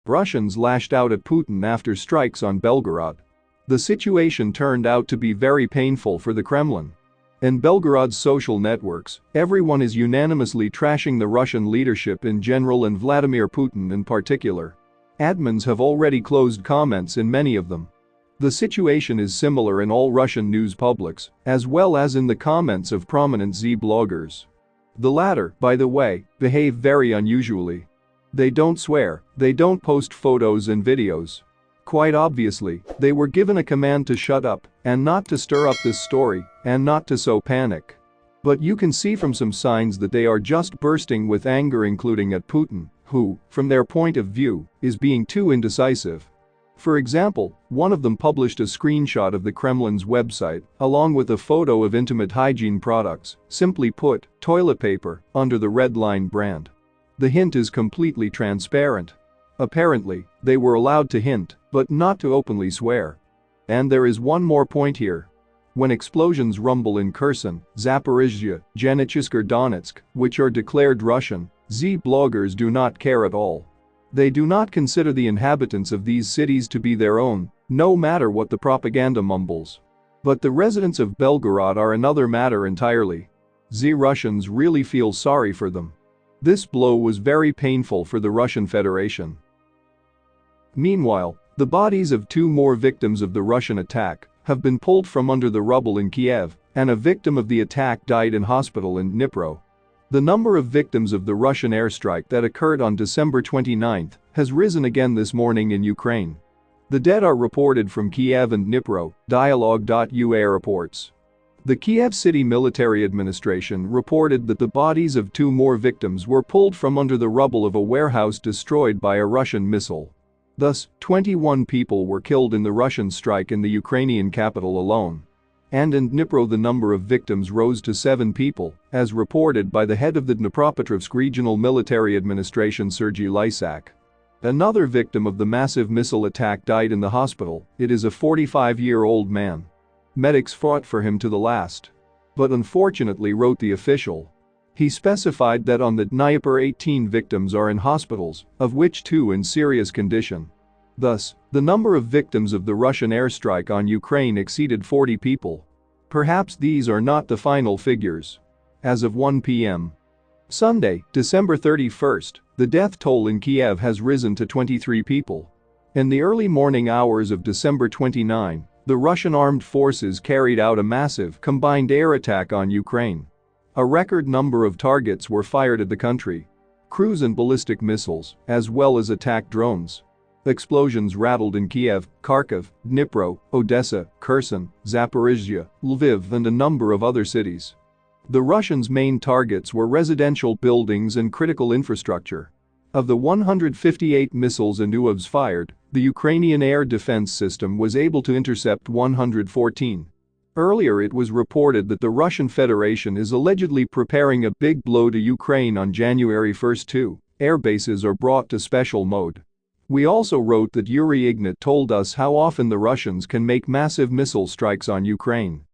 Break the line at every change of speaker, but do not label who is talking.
Russians lashed out at Putin after strikes on Belgorod. The situation turned out to be very painful for the Kremlin. In Belgorod's social networks, everyone is unanimously trashing the Russian leadership in general and Vladimir Putin in particular. Admins have already closed comments in many of them. The situation is similar in all Russian news publics, as well as in the comments of prominent Z bloggers. The latter, by the way, behave very unusually. They don't swear, they don't post photos and videos. Quite obviously, they were given a command to shut up and not to stir up this story and not to sow panic. But you can see from some signs that they are just bursting with anger, including at Putin, who, from their point of view, is being too indecisive. For example, one of them published a screenshot of the Kremlin's website along with a photo of intimate hygiene products, simply put, toilet paper, under the Red Line brand. The hint is completely transparent. Apparently, they were allowed to hint, but not to openly swear. And there is one more point here. When explosions rumble in Kherson, Zaporizhzhia, Genetchisker Donetsk, which are declared Russian, Z bloggers do not care at all. They do not consider the inhabitants of these cities to be their own, no matter what the propaganda mumbles. But the residents of Belgorod are another matter entirely. Z Russians really feel sorry for them. This blow was very painful for the Russian Federation. Meanwhile, the bodies of two more victims of the Russian attack have been pulled from under the rubble in Kiev, and a victim of the attack died in hospital in Dnipro. The number of victims of the Russian airstrike that occurred on December 29 has risen again this morning in Ukraine. The dead are reported from Kiev and Dnipro, Dialogue.ua reports. The Kiev City Military Administration reported that the bodies of two more victims were pulled from under the rubble of a warehouse destroyed by a Russian missile. Thus, 21 people were killed in the Russian strike in the Ukrainian capital alone. And in Dnipro the number of victims rose to 7 people, as reported by the head of the Dnipropetrovsk Regional Military Administration Sergei Lysak. Another victim of the massive missile attack died in the hospital. It is a 45-year-old man. Medics fought for him to the last. But unfortunately, wrote the official. He specified that on the Dnieper 18 victims are in hospitals, of which 2 in serious condition. Thus, the number of victims of the Russian airstrike on Ukraine exceeded 40 people. Perhaps these are not the final figures. As of 1 p.m. Sunday, December 31st, the death toll in Kiev has risen to 23 people. In the early morning hours of December 29, the Russian armed forces carried out a massive combined air attack on Ukraine. A record number of targets were fired at the country. Cruise and ballistic missiles, as well as attack drones. Explosions rattled in Kiev, Kharkiv, Dnipro, Odessa, Kherson, Zaporizhzhia, Lviv and a number of other cities. The Russians' main targets were residential buildings and critical infrastructure. Of the 158 missiles and UAVs fired, the Ukrainian air defense system was able to intercept 114. Earlier it was reported that the Russian Federation is allegedly preparing a big blow to Ukraine on January 1. Two air bases are brought to special mode. We also wrote that Yuri Ignat told us how often the Russians can make massive missile strikes on Ukraine.